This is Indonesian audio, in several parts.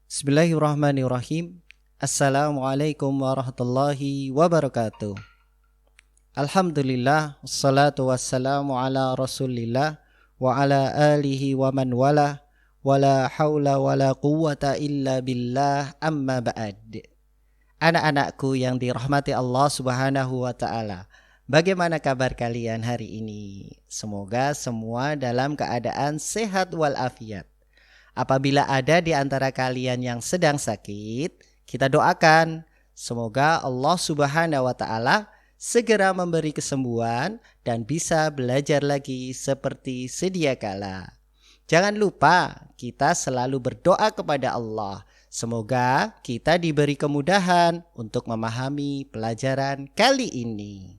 Bismillahirrahmanirrahim. Assalamualaikum warahmatullahi wabarakatuh. Alhamdulillah, wassalatu wassalamu ala rasulillah wa ala alihi wa man wala wala hawla wala quwwata illa billah amma ba'd. Anak-anakku yang dirahmati Allah subhanahu wa ta'ala, bagaimana kabar kalian hari ini? Semoga semua dalam keadaan sehat walafiat. Apabila ada di antara kalian yang sedang sakit, kita doakan semoga Allah Subhanahu wa taala segera memberi kesembuhan dan bisa belajar lagi seperti sedia kala. Jangan lupa kita selalu berdoa kepada Allah. Semoga kita diberi kemudahan untuk memahami pelajaran kali ini.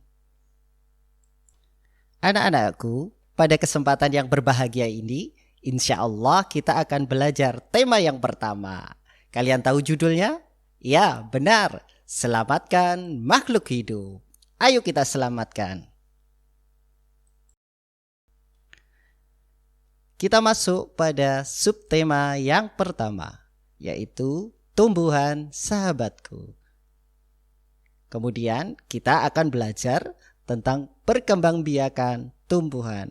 Anak-anakku, pada kesempatan yang berbahagia ini, insya Allah kita akan belajar tema yang pertama. Kalian tahu judulnya? Ya, benar. Selamatkan makhluk hidup. Ayo kita selamatkan. Kita masuk pada subtema yang pertama, yaitu tumbuhan sahabatku. Kemudian kita akan belajar tentang perkembangbiakan tumbuhan.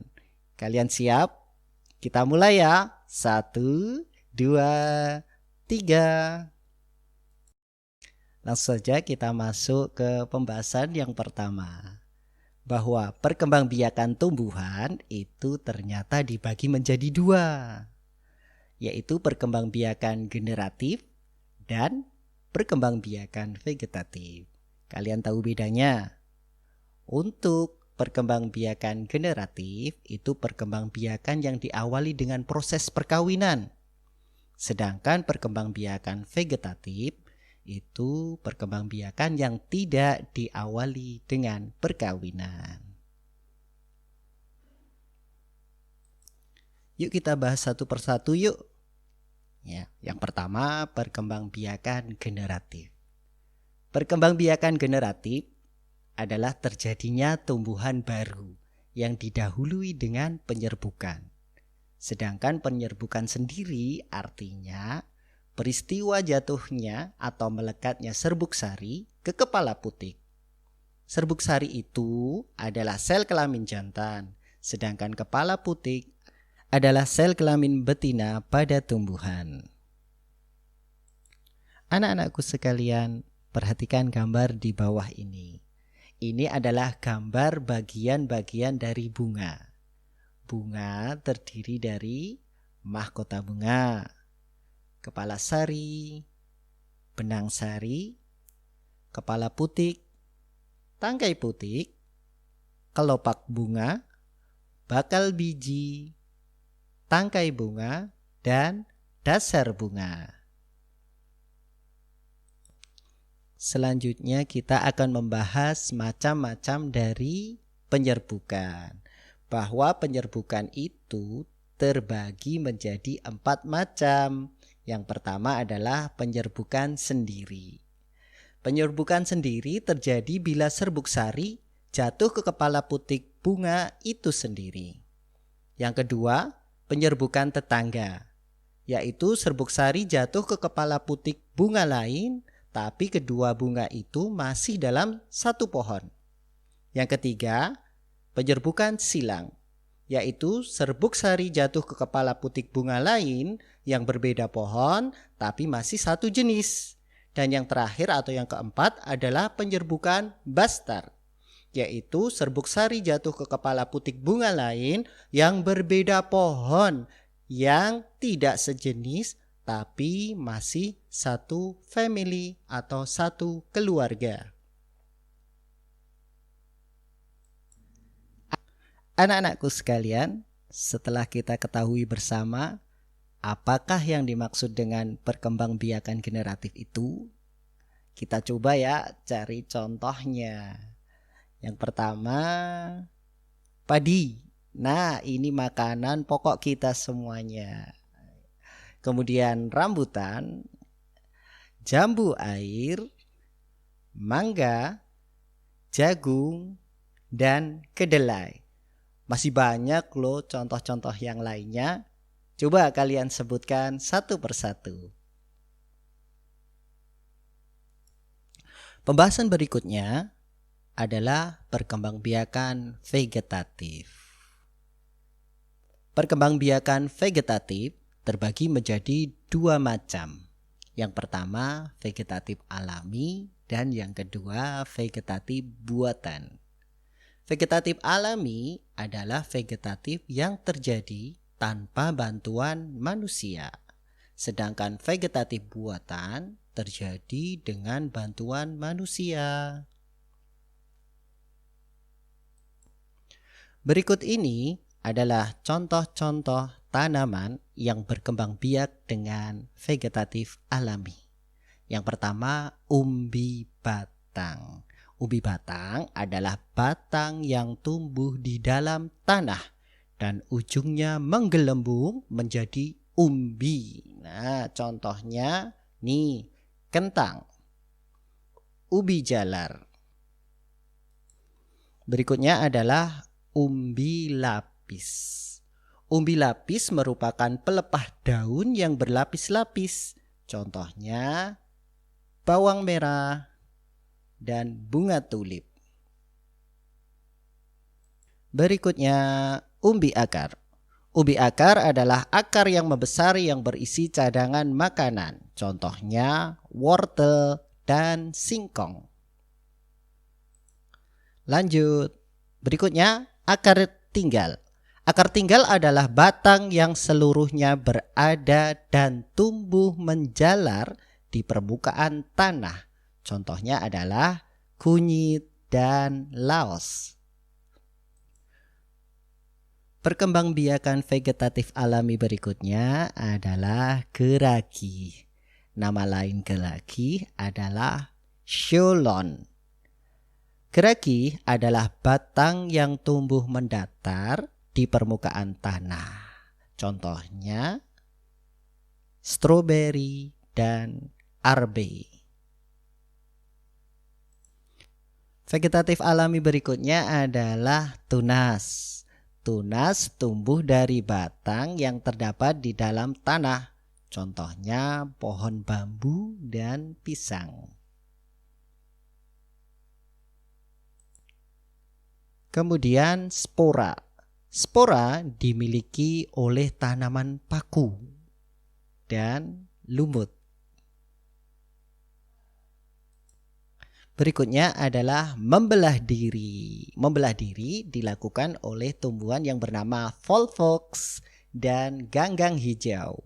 Kalian siap? Kita mulai ya. 1, 2, 3. Langsung saja kita masuk ke pembahasan yang pertama. Bahwa perkembangbiakan tumbuhan itu ternyata dibagi menjadi 2. Yaitu perkembangbiakan generatif dan perkembangbiakan vegetatif. Kalian tahu bedanya? Untuk perkembangbiakan generatif itu perkembangbiakan yang diawali dengan proses perkawinan. Sedangkan perkembangbiakan vegetatif itu perkembangbiakan yang tidak diawali dengan perkawinan. Yuk kita bahas satu persatu yuk. Ya, yang pertama perkembangbiakan generatif. Perkembangbiakan generatif adalah terjadinya tumbuhan baru yang didahului dengan penyerbukan. Sedangkan penyerbukan sendiri artinya peristiwa jatuhnya atau melekatnya serbuk sari ke kepala putik. Serbuk sari itu adalah sel kelamin jantan, sedangkan kepala putik adalah sel kelamin betina pada tumbuhan. Anak-anakku sekalian, perhatikan gambar di bawah ini. Ini adalah gambar bagian-bagian dari bunga. Bunga terdiri dari mahkota bunga, kepala sari, benang sari, kepala putik, tangkai putik, kelopak bunga, bakal biji, tangkai bunga, dan dasar bunga. Selanjutnya kita akan membahas macam-macam dari penyerbukan. Bahwa penyerbukan itu terbagi menjadi 4 macam. Yang pertama adalah penyerbukan sendiri. Penyerbukan sendiri terjadi bila serbuk sari jatuh ke kepala putik bunga itu sendiri. Yang kedua, penyerbukan tetangga, yaitu serbuk sari jatuh ke kepala putik bunga lain, tapi kedua bunga itu masih dalam satu pohon. Yang ketiga, penyerbukan silang, yaitu serbuk sari jatuh ke kepala putik bunga lain yang berbeda pohon tapi masih satu jenis. Dan yang terakhir atau yang keempat adalah penyerbukan bastar, yaitu serbuk sari jatuh ke kepala putik bunga lain yang berbeda pohon, yang tidak sejenis tapi masih satu family atau satu keluarga. Anak-anakku sekalian, setelah kita ketahui bersama apakah yang dimaksud dengan perkembangbiakan generatif itu, kita coba ya cari contohnya. Yang pertama, padi. Nah, ini makanan pokok kita semuanya. Kemudian rambutan, jambu air, mangga, jagung, dan kedelai. Masih banyak loh contoh-contoh yang lainnya. Coba kalian sebutkan satu persatu. Pembahasan berikutnya adalah perkembangbiakan vegetatif. Perkembangbiakan vegetatif terbagi menjadi dua macam. Yang pertama vegetatif alami dan yang kedua vegetatif buatan. Vegetatif alami adalah vegetatif yang terjadi tanpa bantuan manusia. Sedangkan vegetatif buatan terjadi dengan bantuan manusia. Berikut ini adalah contoh-contoh tanaman yang berkembang biak dengan vegetatif alami. Yang pertama, umbi batang. Umbi batang adalah batang yang tumbuh di dalam tanah dan ujungnya menggelembung menjadi umbi. Nah, contohnya nih, kentang, ubi jalar. Berikutnya adalah umbi lapis. Umbi lapis merupakan pelepah daun yang berlapis-lapis. Contohnya bawang merah dan bunga tulip. Berikutnya umbi akar. Umbi akar adalah akar yang membesar yang berisi cadangan makanan. Contohnya wortel dan singkong. Lanjut. Berikutnya akar tinggal. Akar tinggal adalah batang yang seluruhnya berada dan tumbuh menjalar di permukaan tanah. Contohnya adalah kunyit dan laos. Perkembangbiakan vegetatif alami berikutnya adalah geragi. Nama lain geragi adalah Cholon. Geragi adalah batang yang tumbuh mendatar di permukaan tanah. Contohnya stroberi dan arbe. Vegetatif alami berikutnya adalah tunas. Tunas tumbuh dari batang yang terdapat di dalam tanah. Contohnya pohon bambu dan pisang. Kemudian spora. Spora dimiliki oleh tanaman paku dan lumut. Berikutnya adalah membelah diri. Membelah diri dilakukan oleh tumbuhan yang bernama volvox dan ganggang hijau.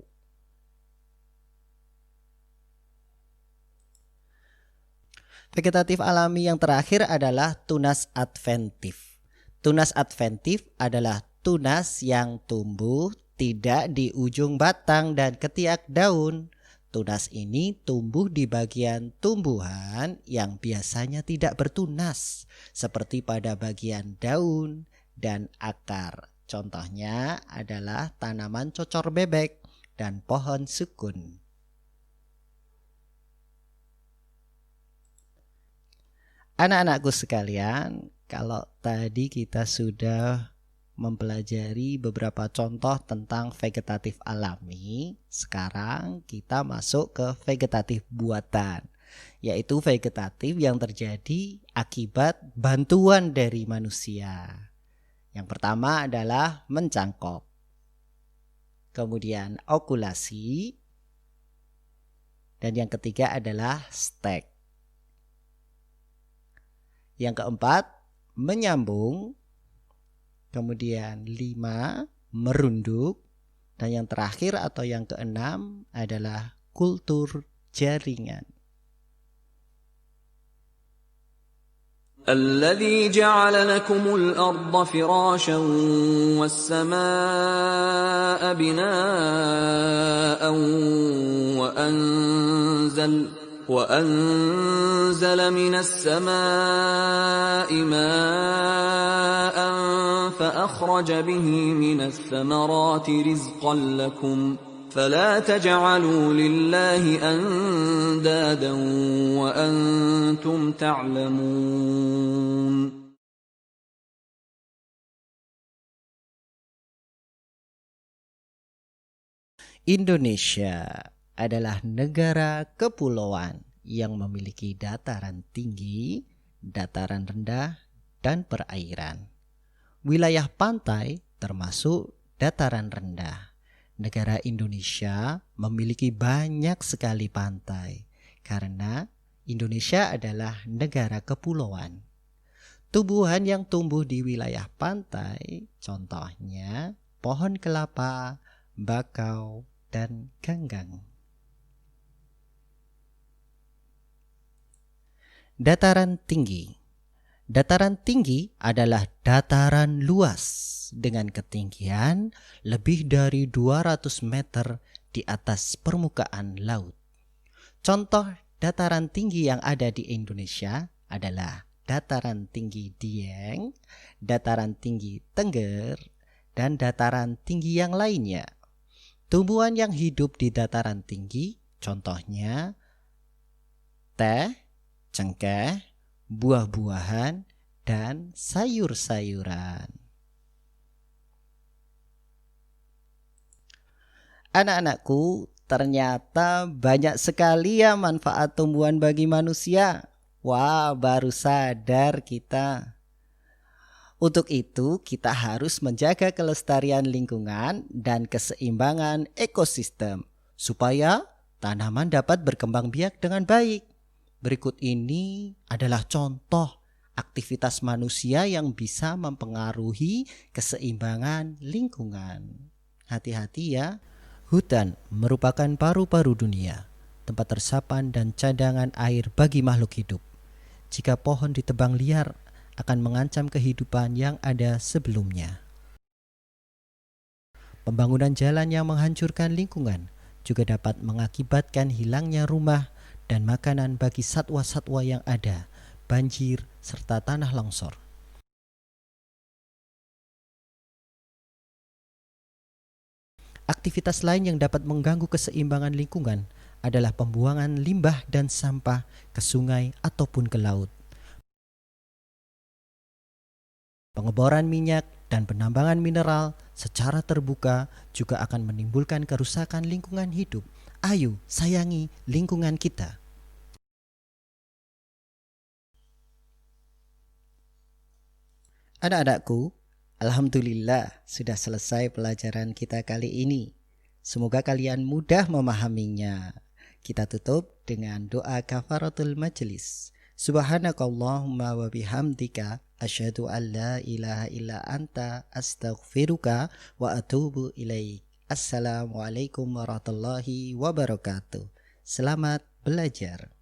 Vegetatif alami yang terakhir adalah tunas adventif. Tunas adventif adalah tunas yang tumbuh tidak di ujung batang dan ketiak daun. Tunas ini tumbuh di bagian tumbuhan yang biasanya tidak bertunas, seperti pada bagian daun dan akar. Contohnya adalah tanaman cocor bebek dan pohon sukun. Anak-anakku sekalian, kalau tadi kita sudah mempelajari beberapa contoh tentang vegetatif alami, sekarang kita masuk ke vegetatif buatan, yaitu vegetatif yang terjadi akibat bantuan dari manusia. Yang pertama adalah mencangkok, kemudian okulasi, dan yang ketiga adalah stek. Yang keempat, menyambung. Kemudian 5, merunduk. Dan yang terakhir atau yang keenam adalah kultur jaringan. الذي جعل لكم الأرض فراشا والسماء بناء وأنزل من السماء ماء فأخرج به من الثمرات رزقا لكم فلا تجعلوا لله أندادا وأنتم تعلمون. Indonesia adalah negara kepulauan yang memiliki dataran tinggi, dataran rendah, dan perairan. Wilayah pantai termasuk dataran rendah. Negara Indonesia memiliki banyak sekali pantai karena Indonesia adalah negara kepulauan. Tumbuhan yang tumbuh di wilayah pantai contohnya pohon kelapa, bakau, dan ganggang. Dataran tinggi. Dataran tinggi adalah dataran luas dengan ketinggian lebih dari 200 meter di atas permukaan laut. Contoh dataran tinggi yang ada di Indonesia adalah dataran tinggi Dieng, dataran tinggi Tengger, dan dataran tinggi yang lainnya. Tumbuhan yang hidup di dataran tinggi contohnya teh, cengkeh, buah-buahan, dan sayur-sayuran. Anak-anakku, ternyata banyak sekali ya manfaat tumbuhan bagi manusia. Wah, baru sadar kita. Untuk itu, kita harus menjaga kelestarian lingkungan dan keseimbangan ekosistem supaya tanaman dapat berkembang biak dengan baik. Berikut ini adalah contoh aktivitas manusia yang bisa mempengaruhi keseimbangan lingkungan. Hati-hati ya. Hutan merupakan paru-paru dunia, tempat resapan dan cadangan air bagi makhluk hidup. Jika pohon ditebang liar, akan mengancam kehidupan yang ada sebelumnya. Pembangunan jalan yang menghancurkan lingkungan juga dapat mengakibatkan hilangnya rumah dan makanan bagi satwa-satwa yang ada, banjir, serta tanah longsor. Aktivitas lain yang dapat mengganggu keseimbangan lingkungan adalah pembuangan limbah dan sampah ke sungai ataupun ke laut. Pengeboran minyak dan penambangan mineral secara terbuka juga akan menimbulkan kerusakan lingkungan hidup. Ayo, sayangi lingkungan kita. Anak-anakku, alhamdulillah sudah selesai pelajaran kita kali ini. Semoga kalian mudah memahaminya. Kita tutup dengan doa kafaratul majelis. Subhanakallahumma wa bihamdika asyhadu an la ilaha illa anta astaghfiruka wa atubu ilaik. Assalamualaikum warahmatullahi wabarakatuh. Selamat belajar.